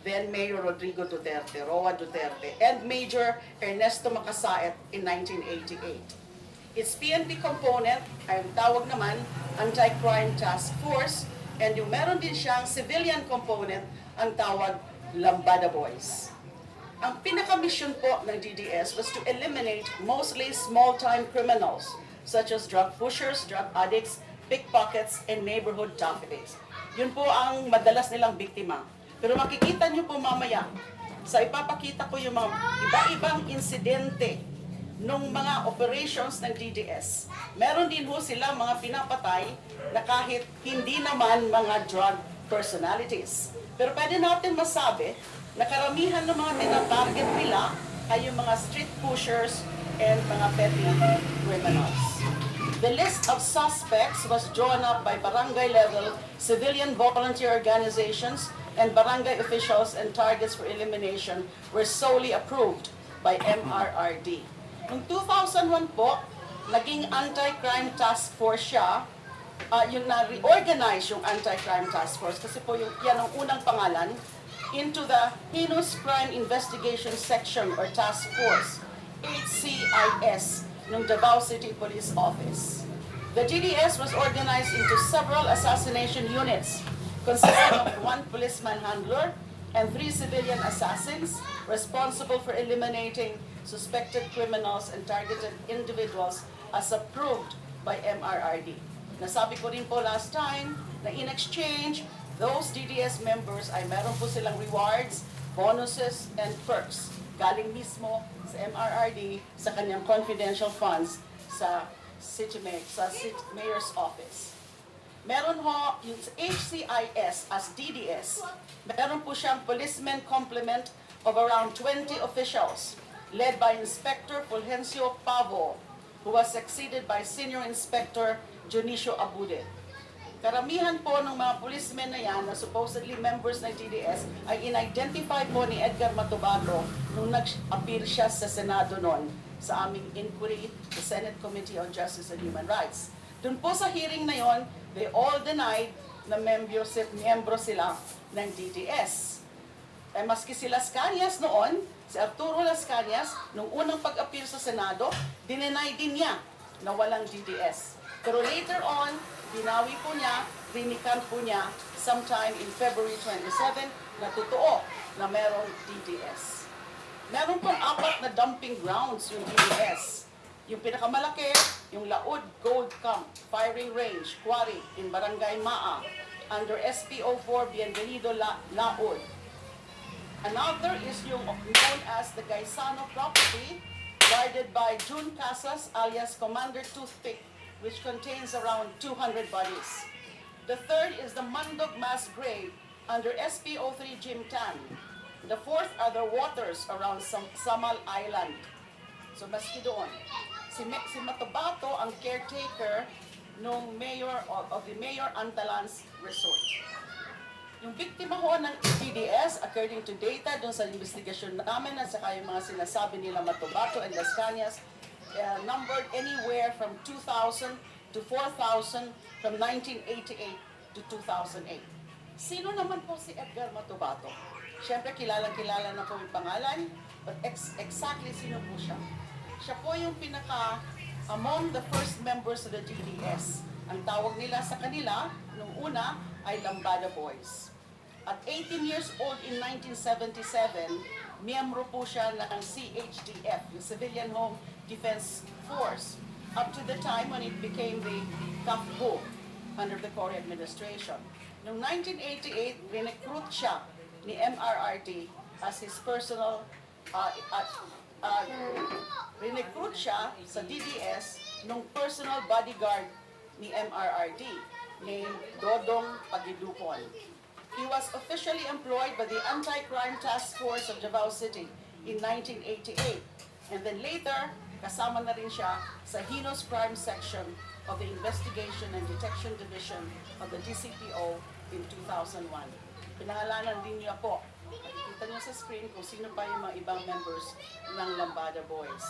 then Mayor Rodrigo Duterte, Roa Duterte, and Major Ernesto Macasaet in 1988. Its PNP component ay ang tawag naman Anti-Crime Task Force, and yung meron din siyang civilian component ang tawag Lambada Boys. Ang pinaka-mission po ng DDS was to eliminate mostly small-time criminals such as drug pushers, drug addicts, pickpockets, and neighborhood thieves. Yun po ang madalas nilang biktima. Pero makikita nyo po mamaya, sa ipapakita ko yung mga iba-ibang insidente nung mga operations ng DDS. Meron din ho sila mga pinapatay na kahit hindi naman mga drug personalities. Pero pwede natin masabi na karamihan ng mga tinatarget nila ay yung mga street pushers and mga petty criminals. The list of suspects was drawn up by barangay level, civilian volunteer organizations, and barangay officials, and targets for elimination were solely approved by MRRD. Noong 2001 po, naging Anti-Crime Task Force siya, yung na-reorganize yung Anti-Crime Task Force, kasi po yan ang unang pangalan, into the Heinous Crime Investigation Section or Task Force, HCIS, ng Davao City Police Office. The GDS was organized into several assassination units, consisting of 1 policeman handler and 3 civilian assassins responsible for eliminating suspected criminals and targeted individuals as approved by MRRD. Nasabi ko rin po last time na in exchange, those DDS members ay meron po silang rewards, bonuses, and perks galing mismo sa MRRD sa kanyang confidential funds sa Mayor's Office. Meron ho yung HCIS as DDS, meron po siyang policeman complement of around 20 officials led by Inspector Fulgencio Pavo, who was succeeded by Senior Inspector Junicio Abude. Karamihan po ng mga policemen na yan na supposedly members ng DDS ay in-identify po ni Edgar Matobato nung nag-appeal siya sa Senado noon sa aming inquiry, the Senate Committee on Justice and Human Rights. Doon po sa hearing na yon, they all denied na miyembro sila ng DDS. Eh, maski si Lascañas noon, si Arturo Lascañas, nung unang pag-appeal sa Senado, dinenay din niya na walang DDS. Pero later on, binawi po niya, rinikan po niya sometime in February 27 na totoo na merong DDS. Meron pong 4 na dumping grounds yung DDS. Yung pinakamalaki, yung Laud Gold Camp, Firing Range, Quarry in Barangay Maa, under SPO4 Bienvenido Laud. Another is yung known as the Gaisano property, guarded by June Casas alias Commander Toothpick, which contains around 200 bodies. The third is the Mandog Mass Grave under SPO3 Jimtan. The fourth are the waters around Samal Island. So maski doon. Si Matobato ang caretaker ng mayor of the Mayor Antalans Resort. Yung biktima ho ng DDS, according to data doon sa investigasyon namin at saka yung mga sinasabi nila Matobato and Lascañas, numbered anywhere from 2,000 to 4,000 from 1988 to 2008. Sino naman po si Edgar Matobato? Siyempre, kilala na po yung pangalan, but exactly sino po siya? Siya po yung among the first members of the DDS. Ang tawag nila sa kanila, nung una, ay Lambada Boys. At 18 years old in 1977, miyembro po siya ng CHDF, yung Civilian Home Defense Force, up to the time when it became the CAFBO under the Cory administration. Noong 1988, recruit siya ni MRRD as his personal, recruit siya sa DDS nung personal bodyguard ni MRRD named Dodong Pagidupon. He was officially employed by the Anti-Crime Task Force of Davao City in 1988, and then later, kasama na rin siya sa Heinous Crime Section of the Investigation and Detection Division of the DCPO in 2001. Pinangalanan din niya po. Nakikita niyo sa screen kung sino pa yung mga ibang members ng Lambada Boys.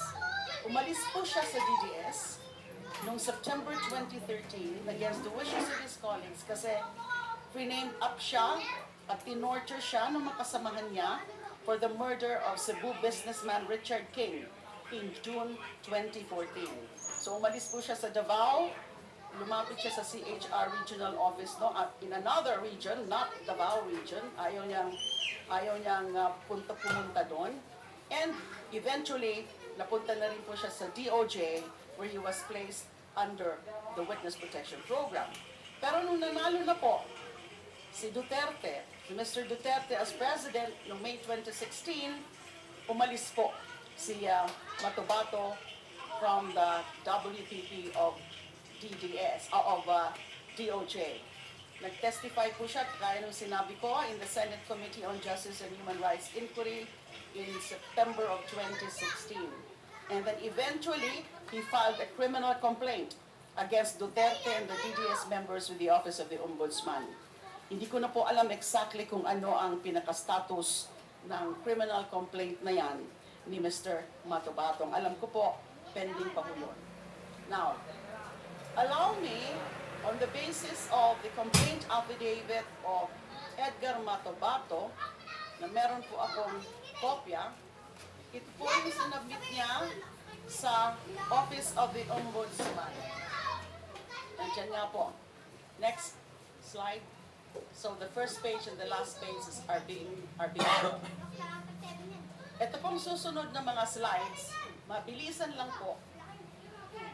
Umalis po siya sa DDS noong September 2013 against the wishes of his colleagues kasi renamed up siya at tinorture siya ng makasamahan niya for the murder of Cebu businessman Richard King in June 2014. So umalis po siya sa Davao, lumapit siya sa CHR regional office, no, at in another region, not Davao region, ayaw niyang pumunta doon. And eventually, napunta na rin po siya sa DOJ where he was placed under the Witness Protection Program. Pero nung nanalo na po si Duterte, si Mr. Duterte as President noong May 2016, umalis po si Matobato from the WPP of DOJ. Nag-testify po siya, kaya nung sinabi ko, in the Senate Committee on Justice and Human Rights Inquiry in September of 2016. And then eventually, he filed a criminal complaint against Duterte and the DDS members with the Office of the Ombudsman. Hindi ko na po alam exactly kung ano ang pinaka-status ng criminal complaint na yan ni Mr. Matobato. Ang alam ko po, pending pa po yun. Now, allow me, on the basis of the complaint affidavit of Edgar Matobato, na meron po akong kopya, ito po yung sinabit niya sa Office of the Ombudsman. Nandiyan nga po. Next slide. So the first page and the last page are being shown. Ito pong susunod na mga slides, mabilisan lang po.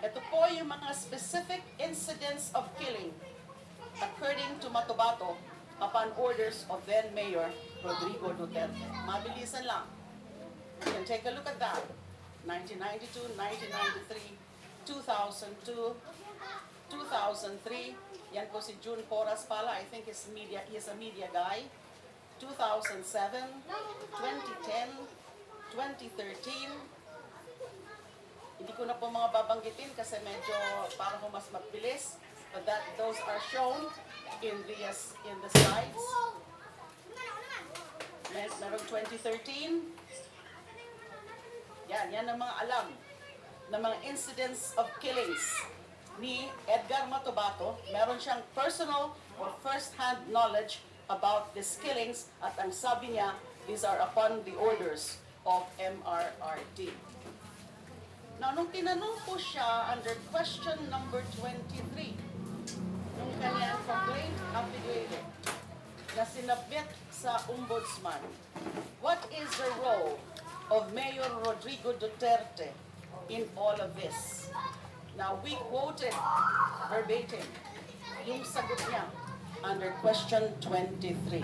Ito po yung mga specific incidents of killing according to Matobato upon orders of then Mayor Rodrigo Duterte. Mabilisan lang. You can take a look at that. 1992, 1993, 2002, 2003. Yan po si June Porras pala. I think he's a media guy. 2007, 2010, 2013. Hindi ko na po mga babanggitin kasi medyo para ko mas mabilis. But those are shown in the slides. Meron 2013. Yan ang mga alam na mga incidents of killings ni Edgar Matobato. Meron siyang personal or first-hand knowledge about these killings at ang sabi niya, these are upon the orders of MRRD. Now, nung tinanong po siya under question number 23, nung kanyang complaint affidavit na sinabit sa Ombudsman, what is the role of Mayor Rodrigo Duterte in all of this? Now, we quoted verbatim yung sagot niya under question 23.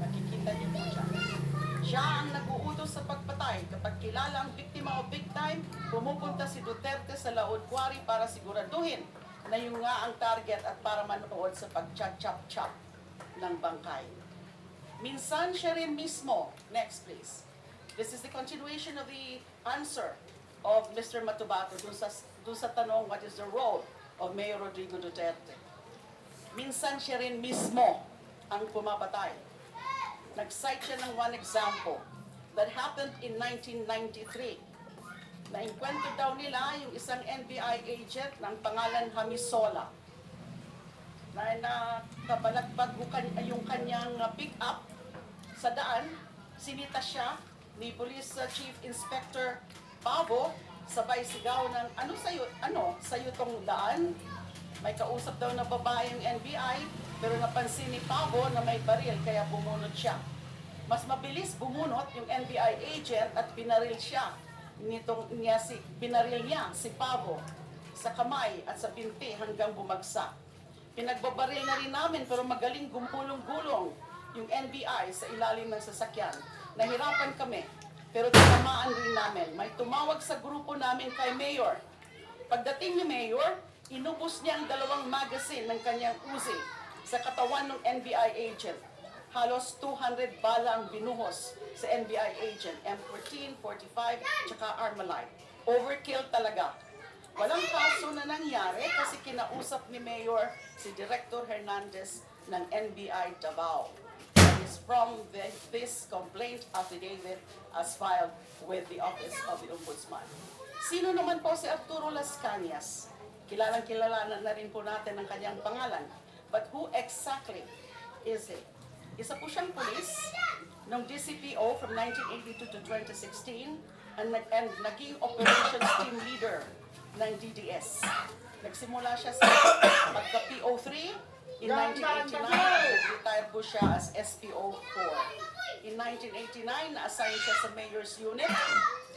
Nakikita niyo po siya. Siya ang nag-uutos sa pagpatay. Kapag kilala ang biktima o victim, pumupunta si Duterte sa Laod Quarry para siguraduhin na yung nga ang target at para manood sa pag-chop-chop ng bangkay. Minsan siya rin mismo. Next, please. This is the continuation of the answer of Mr. Matobato dun sa tanong, what is the role of Mayor Rodrigo Duterte? Minsan siya rin mismo ang pumapatay. Nag-cite siya ng one example that happened in 1993. Nainkwento daw nila yung isang NBI agent ng pangalan Hamisola na nakabalagbag yung kanyang pick-up sa daan. Sinita siya ni Police Chief Inspector Pavo, sabay sigaw ng, sa'yo tong daan? May kausap daw na babae yung NBI, pero napansin ni Pavo na may baril, kaya bumunot siya. Mas mabilis bumunot yung NBI agent at binaril siya. Binaril niya si Pavo sa kamay at sa pinti hanggang bumagsak. Pinagbabaril na rin namin, pero magaling gumulong-gulong yung NBI sa ilalim ng sasakyan. Nahirapan kami, pero tinamaan rin namin. May tumawag sa grupo namin kay Mayor. Pagdating ni Mayor, inubos niya ang 2 magazine ng kanyang Uzi sa katawan ng NBI agent. Halos 200 bala ang binuhos sa NBI agent, M14, 45, tsaka Armalite. Overkill talaga. Walang kaso na nangyari kasi kinausap ni Mayor si Director Hernandez ng NBI Davao. Is from this complaint affidavit as filed with the Office of the Ombudsman. Sino naman po si Arturo Lascañas? Kilalang-kilala na rin po natin ang kanyang pangalan. But who exactly is he? Isa po siyang pulis ng DCPO from 1982 to 2016 and naging operations team leader ng DDS. Nagsimula siya sa pagka-PO3 in 1989, nag-retire po siya as SPO4. In 1989, na-assign siya sa Mayor's Unit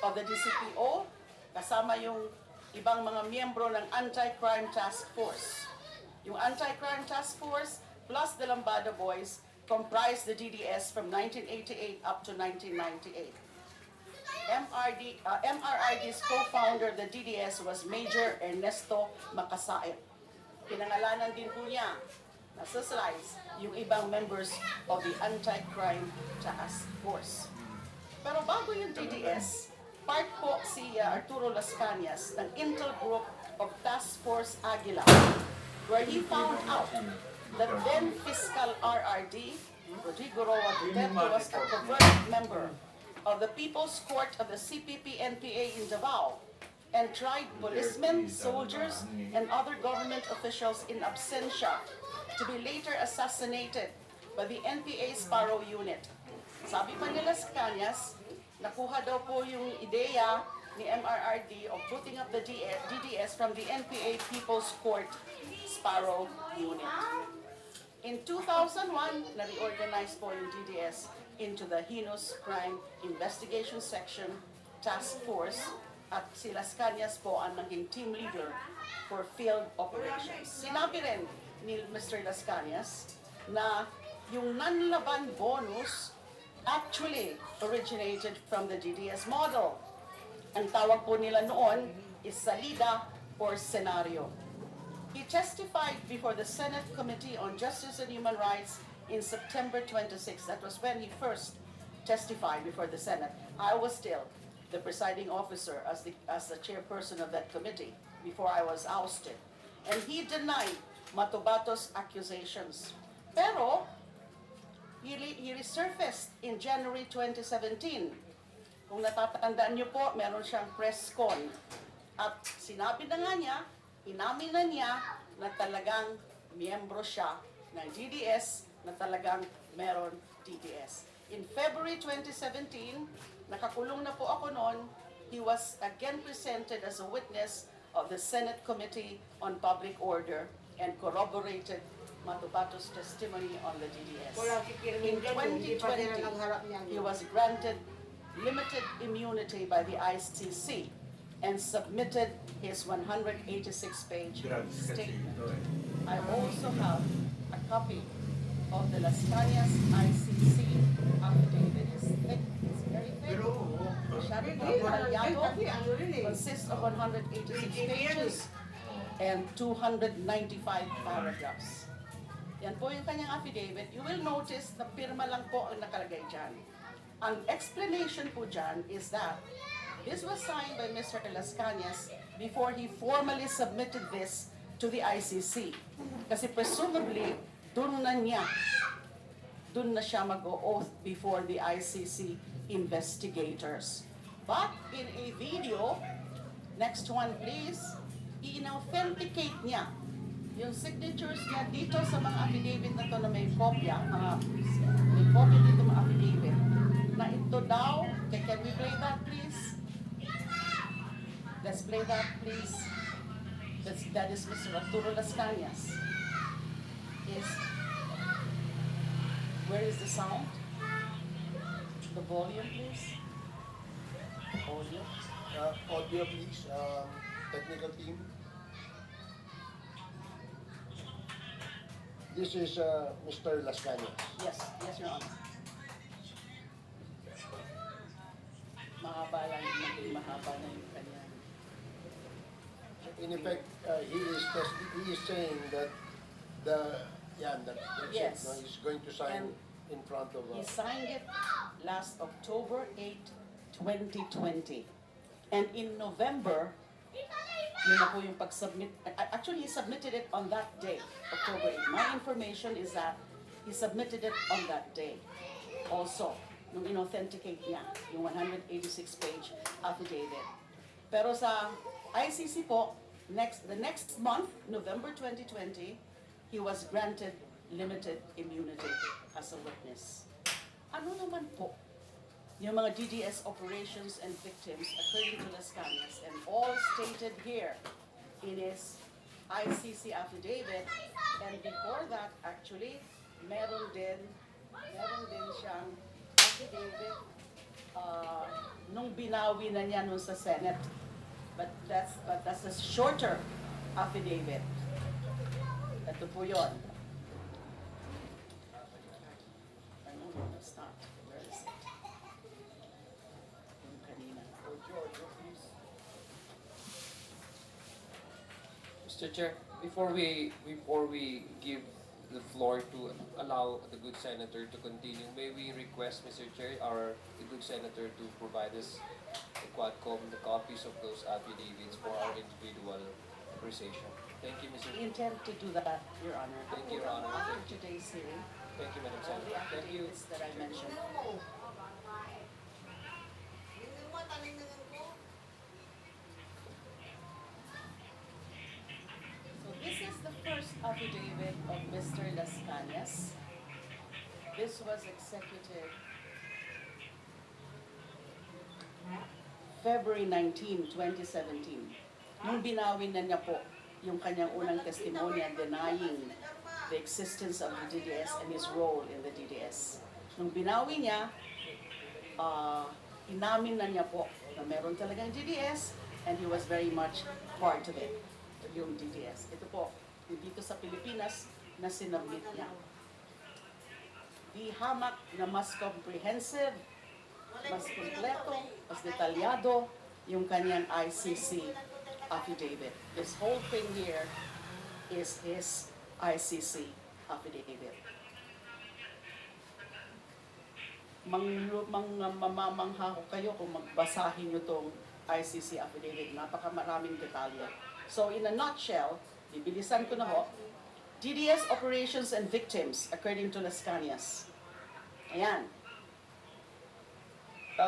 of the DCPO, kasama yung ibang mga miyembro ng Anti-Crime Task Force. Yung Anti-Crime Task Force plus the Lambada Boys comprised the DDS from 1988 up to 1998. MRID's co-founder of the DDS was Major Ernesto Macasaet. Pinangalanan din po niya, nasa slides, yung ibang members of the Anti-Crime Task Force. Pero bago yung DDS, part po si Arturo Lascañas ng Intel Group of Task Force Aguila, where he found out that then fiscal RRD, Rodrigo Roa Duterte, was a covert member of the People's Court of the CPP-NPA in Davao and tried policemen, soldiers, and other government officials in absentia to be later assassinated by the NPA Sparrow Unit. Sabi pa ni Lascañas, nakuha daw po yung ideya ni MRRD of putting up the DDS from the NPA People's Court Sparrow Unit. In 2001, na-reorganize po yung DDS into the Heinous Crime Investigation Section Task Force at si Lascañas po ang naging team leader for field operations. Sinabi rin ni Mr. Lascañas na yung nanlaban bonus actually originated from the DDS model. Ang tawag po nila noon is salida or scenario. He testified before the Senate Committee on Justice and Human Rights in September 26. That was when he first testified before the Senate. I was still the presiding officer as the chairperson of that committee before I was ousted. And he denied Matobato's accusations. Pero, he resurfaced in January 2017. Kung natatandaan niyo po, meron siyang press con. At sinabi na nga niya, inamin na niya na talagang miyembro siya ng DDS, na talagang meron DDS. In February 2017, nakakulong na po ako noon, he was again presented as a witness of the Senate Committee on Public Order and corroborated Matobato's testimony on the DDS. In 2020, he was granted limited immunity by the ICC and submitted his 186-page statement. I also have a copy of the Lascañas ICC affidavit. It's thick, it's very thick. Consists of 186 pages and 295 paragraphs. Yan po yung kanyang affidavit. You will notice na pirma lang po ang nakalagay dyan. Ang explanation po dyan is that this was signed by Mr. Lascañas before he formally submitted this to the ICC. Kasi presumably, dun na siya mag-o-oath before the ICC investigators. But in a video, next one please, in-authenticate niya yung signatures niya dito sa mga affidavit na to na may kopya, may kopya dito mga affidavit, na ito daw, can we play that please? Let's play that please. That is Mr. Arturo Lascañas. Where is the sound? The volume please. Audio. Audio please, technical team. This is Mr. Lascañas. Yes, Your Honor. Mahaba lang, mahaba na yung kanya. In effect, he is saying that Yes. he's going to sign in front of. He signed it last October 8, 2020. And in November, yun na po yung pag-submit. Actually, he submitted it on that day, October 8. My information is that he submitted it on that day. Also, nung in-authenticate niya, yung 186-page affidavit. Pero sa ICC po, the next month, November 2020, he was granted limited immunity. as a witness. Ano naman po yung mga DDS operations and victims according to Lascañas and all stated here in his ICC affidavit, and before that actually meron din siyang affidavit nung binawi na niya nun sa Senate, but that's a shorter affidavit. Ito po yun. No, that's not. Where is it? Yung kanina. Mr. Chair, before we give the floor to allow the good senator to continue, may we request, Mr. Chair, the good senator to provide us the Quadcom the copies of those affidavits for our individual appreciation. Thank you, Mr. We intend to do that, Your Honor. Thank you, Your Honor. After today's hearing, Thank you, Madam all the Senator. Thank you. affidavits that I mentioned. So this is the first affidavit of Mr. Lascañas. This was executed February 19, 2017. Nung binawin na niya po yung kanyang unang testimonya denying the existence of the DDS and his role in the DDS. Nung binawi niya, inamin na niya po na meron talagang DDS and he was very much part of it, yung DDS. Ito po, dito sa Pilipinas na sinabit niya. Di hamak na mas comprehensive, mas kompleto, mas detalyado yung kanyang ICC affidavit. This whole thing here is his ICC affidavit. Mamamangha ko kayo kung magbasahin nyo tong ICC affidavit. Napakamaraming detalye. So in a nutshell, bibilisan ko na ho, DDS operations and victims according to Lascañas. Ayan.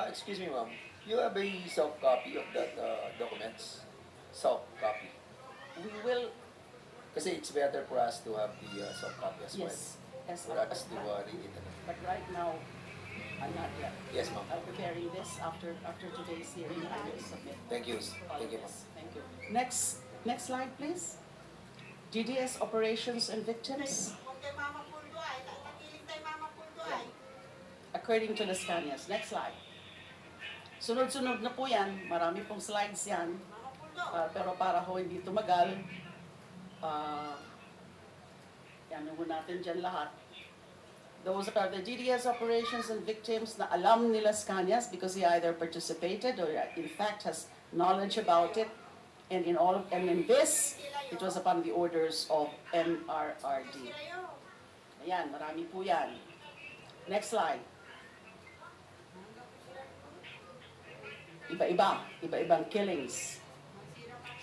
Excuse me, ma'am. You have a soft copy of that documents? Soft copy. We will, Kasi it's better for us to have the soft copy as well. yes, yes, For us to read it. but right now, I'm not yet. Yes, ma'am. I'm preparing this after today's hearing. I will submit Thank you. all Thank of you, ma'am. this. Thank you. Next slide, please. DDS operations and victims according to Lascañas. Next slide. Sunod-sunod na po yan. Marami pong slides yan. Pero para ho hindi tumagal, yan mo natin dyan lahat. Those are the DDS operations and victims na alam ni Lascañas because he either participated or in fact has knowledge about it. And in this, it was upon the orders of MRRD. Ayan, marami po yan. Next slide. Iba-ibang killings.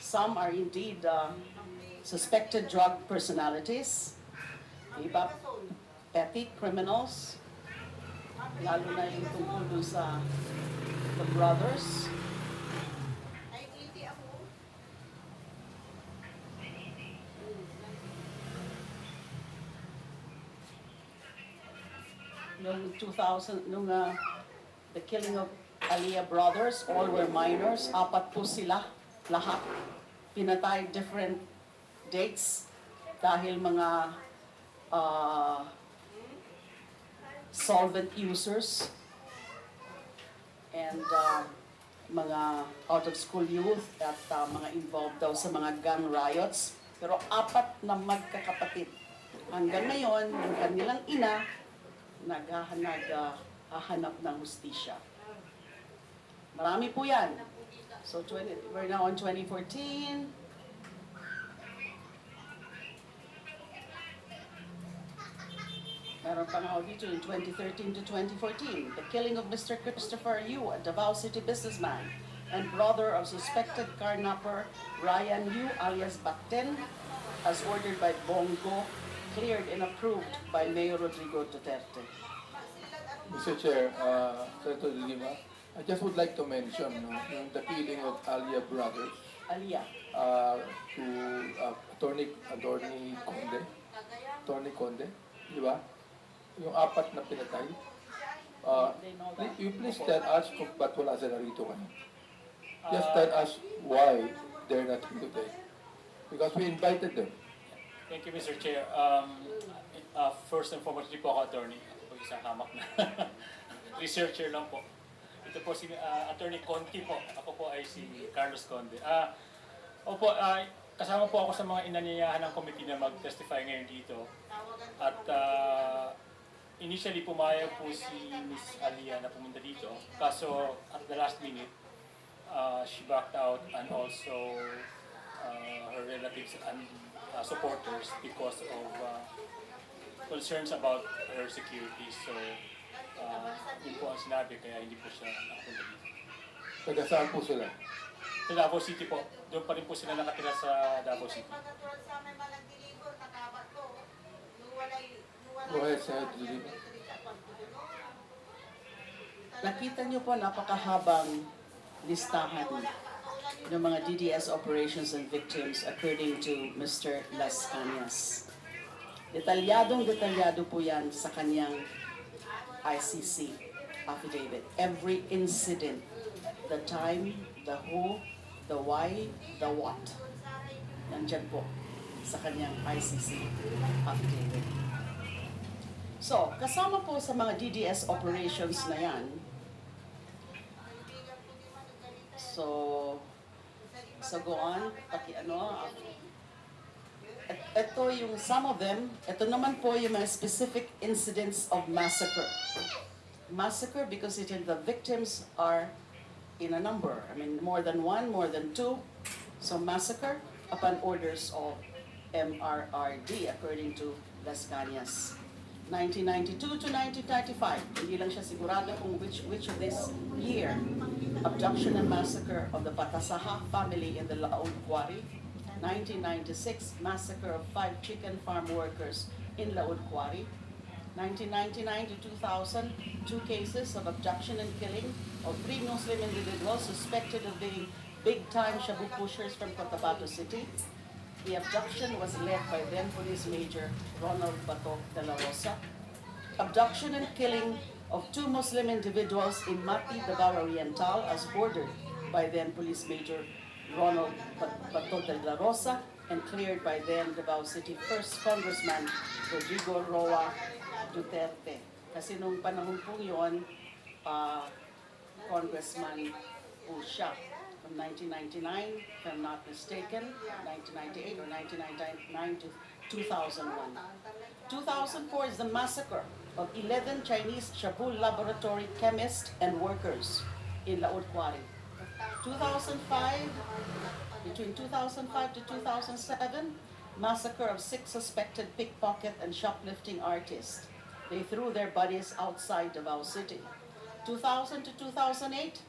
Some are indeed suspected drug personalities. Iba, petty criminals. Lalo na yung tungkol dun sa the brothers. Noong 2000, the killing of Aliyah brothers, all were minors. 4 po sila, lahat. Pinatay different dates dahil mga solvent users and mga out-of-school youth at mga involved daw sa mga gang riots. Pero 4 na magkakapatid. Hanggang ngayon, yung kanilang ina, naghahanap ng hustisya. Marami po yan. So we're now on 2014. Meron pa nga dito in 2013 to 2014. The killing of Mr. Christopher Yu, a Davao City businessman and brother of suspected carnapper Ryan Yu alias Bakten, as ordered by Bongo, cleared and approved by Mayor Rodrigo Duterte. Mr. Chair, Senator De Lima, I just would like to mention the killing of Aliyah brothers Aliyah. to Attorney Conde, di ba? yung apat na pinatay, you please tell us kung ba't wala sila rito ngayon. Just tell us why they're not here today. Because we invited them. Thank you, Mr. Chair. First and foremost, hindi po ako attorney. Ako po isang hamak na researcher lang po. Ito po si Attorney Conti po. Ako po ay si Carlos Conde. Opo, kasama po ako sa mga inanyayahan ng committee na mag-testify ngayon dito. At initially pumayag po si Miss Alia na pumunta dito. Kaso at the last minute, she backed out, and also her relatives and supporters because of concerns about her security. So, yun po ang sinabi, kaya hindi po siya nakapunta dito. Taga saan po sila? Sa Davao City po, doon pa rin po sila nakatira sa Davao City. Go ahead, Senator Lima. Nakita niyo po napakahabang listahan ng mga DDS operations and victims according to Mr. Lascañas. Detalyado po yan sa kanyang ICC affidavit. Every incident, the time, the who, the why, the what. Nandyan po sa kanyang ICC affidavit. So, kasama po sa mga DDS operations na yan, so go on, ito yung some of them, ito naman po yung mga specific incidents of massacre. Massacre because the victims are in a number. I mean, more than one, more than two. So massacre upon orders of MRRD according to Lascañas. 1992 to 1995, hindi lang siya sigurado kung which of this year. Abduction and massacre of the Patasaha family in the Laod Quarry. 1996, massacre of 5 chicken farm workers in Laod Quarry. 1999 to 2000, 2 cases of abduction and killing of 3 Muslim individuals suspected of being big-time shabu pushers from Matobato City. The abduction was led by then Police Major Ronald Bato de la Rosa. Abduction and killing of 2 Muslim individuals in Mati, Davao Oriental, as ordered by then Police Major Ronald Bato de la Rosa and cleared by then Davao City 1st Congressman Rodrigo Roa Duterte. Kasi nung panahon po yun, Congressman po siya. From 1999, if I'm not mistaken, 1998 or 1999 to 2001. 2004 is the massacre of 11 Chinese shabu laboratory chemists and workers in Laod Quarry. 2005, between 2005 to 2007, massacre of 6 suspected pickpocket and shoplifting artists. They threw their bodies outside Davao City. 2000 to 2008,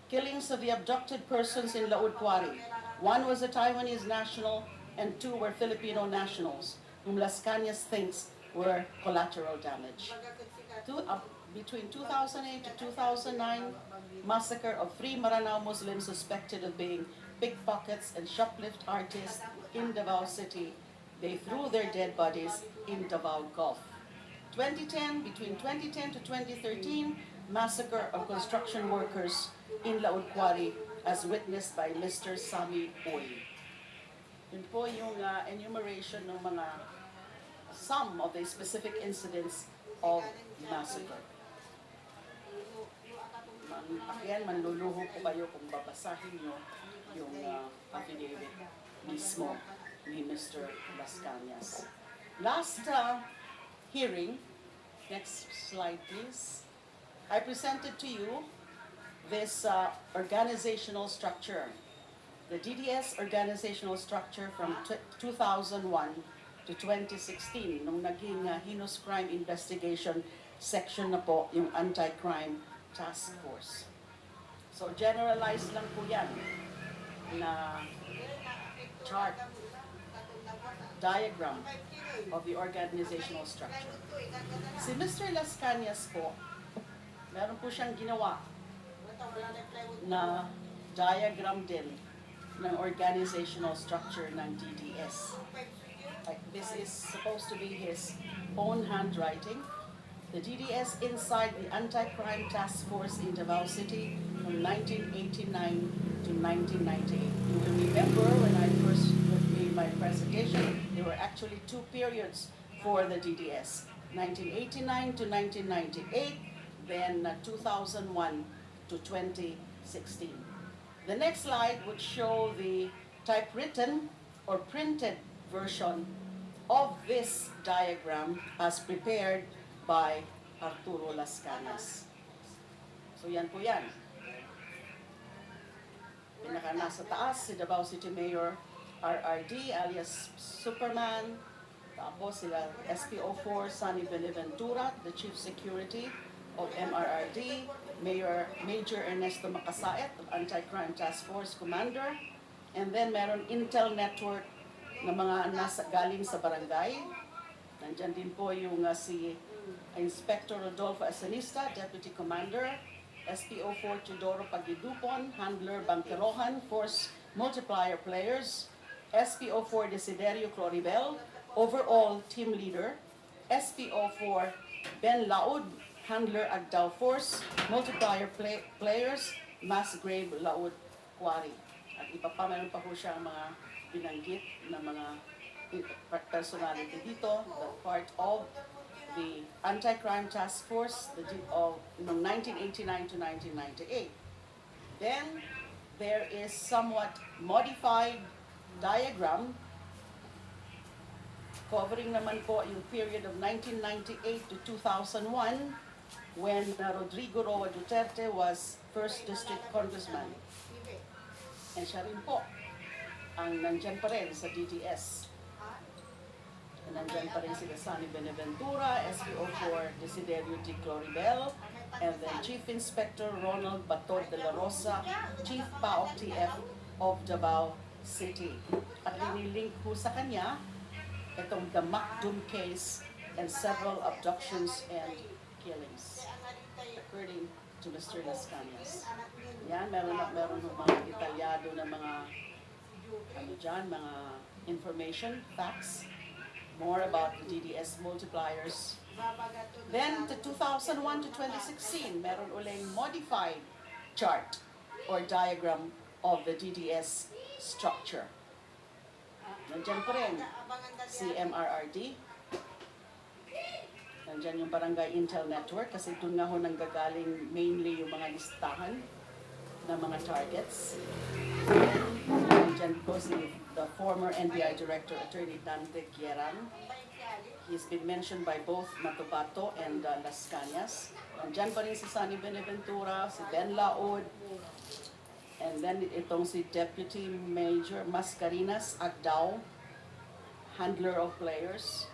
killings of the abducted persons in Laod Quarry. 1 was a Taiwanese national and 2 were Filipino nationals, whom Lascañas thinks were collateral damage. Between 2008 to 2009, massacre of 3 Maranao Muslims suspected of being pickpockets and shoplift artists in Davao City. They threw their dead bodies in Davao Gulf. 2010, between 2010 to 2013, massacre of construction workers in Laod Quarry as witnessed by Mr. Sami Uy. Yun po yung enumeration ng mga some of the specific incidents of massacre. Again, manluluho po kayo kung babasahin nyo yung affidavit mismo ni Mr. Lascañas. Last hearing, next slide please, I presented to you this organizational structure, the DDS organizational structure from 2001 to 2016, nung naging heinous crime investigation section na po yung anti-crime task force. So generalized lang po yan na chart, diagram of the organizational structure. Si Mr. Lascañas po, meron po siyang ginawa na diagram din ng organizational structure ng DDS. Like, this is supposed to be his own handwriting. the DDS inside the Anti-Crime Task Force in Davao City from 1989 to 1998. You will remember when I first made my presentation, there were actually two periods for the DDS, 1989 to 1998, then 2001 to 2016. The next slide would show the typewritten or printed version of this diagram as prepared by Arturo Lascañas. So yan po yan. Pinaka nasa taas, si Davao City Mayor RRD alias Superman. Tapos sila SPO4 Sunny Beneventura, the Chief Security of MRRD. Major Ernesto Macasaet of Anti-Crime Task Force Commander. And then meron Intel Network na mga galing sa barangay. Nandyan din po yung si Inspector Rodolfo Asanista, Deputy Commander. SPO4 Teodoro Pagidupon, Handler Banquerohan, Force Multiplier Players. SPO4 Desiderio Cloribel, Overall Team Leader. SPO4 Ben Laud, Handler Agdao Force, Multiplier Players, Mass Grave Laud Quarry. At iba pa, meron pa po siyang mga binanggit na mga personality dito, that part of the Anti-Crime Task Force of 1989 to 1998. Then, there is somewhat modified diagram covering naman po yung period of 1998 to 2001 when Rodrigo Roa Duterte was 1st District Congressman. And siya rin po ang nandyan pa rin sa DDS. Nandyan pa rin sila Sunny Beneventura, SPO4 Desiderio T. Cloribel, and then Chief Inspector Ronald Batod de la Rosa, Chief PAOK TF of Davao City. At linilink po sa kanya itong the Macdum case and several abductions and killings, according to Mr. Lascañas. Yan, meron mga detalyado na mga mga information, facts, more about the DDS multipliers. Then, the 2001 to 2016, meron uling modified chart or diagram of the DDS structure. Nandyan pa rin si MRRD. Nandyan yung Barangay Intel Network kasi doon nga ho nanggagaling mainly yung mga listahan ng mga targets. Nandyan po si the former NBI Director, Attorney Dante Guierang. He's been mentioned by both Matobato and Lascañas. Nandyan pa rin si Sunny Beneventura, si Ben Laod, and then itong si Deputy Major Mascarinas Agdao, handler of players.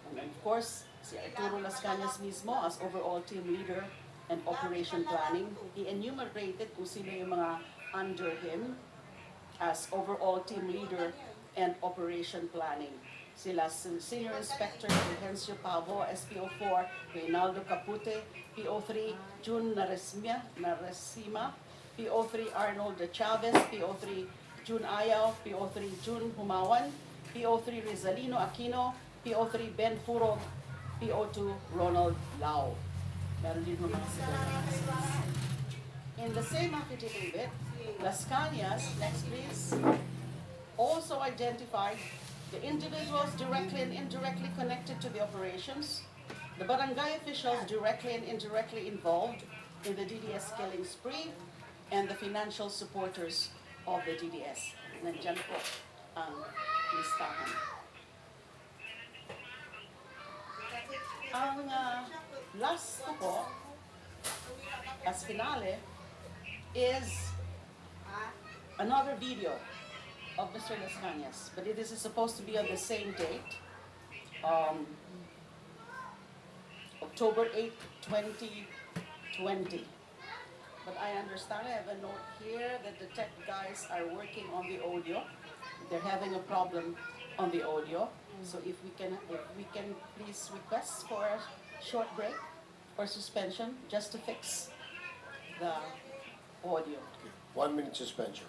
And of course, si Arturo Lascañas mismo as overall team leader and operation planning. He enumerated kung sino yung mga under him as overall team leader and operation planning. Sila Senior Inspector Fulgencio Pavo, SPO4 Reynaldo Capute, PO3 June Naresima, PO3 Arnold De Chavez, PO3 June Ayaw, PO3 June Humawan, PO3 Rizalino Aquino, PO3 Ben Furog, PO2 Ronald Lau. Meron din mga in the same affidavit, Lascañas, next please, also identified the individuals directly and indirectly connected to the operations, the barangay officials directly and indirectly involved in the DDS killing spree, and the financial supporters of the DDS. Nandyan po ang listahan. Ang last po, as finale, is another video of Mr. Lascañas, but this is supposed to be on the same date, October 8, 2020. But I understand, I have a note here that the tech guys are working on the audio. They're having a problem on the audio. So if we can please request for a short break or suspension just to fix the audio. 1 minute suspension.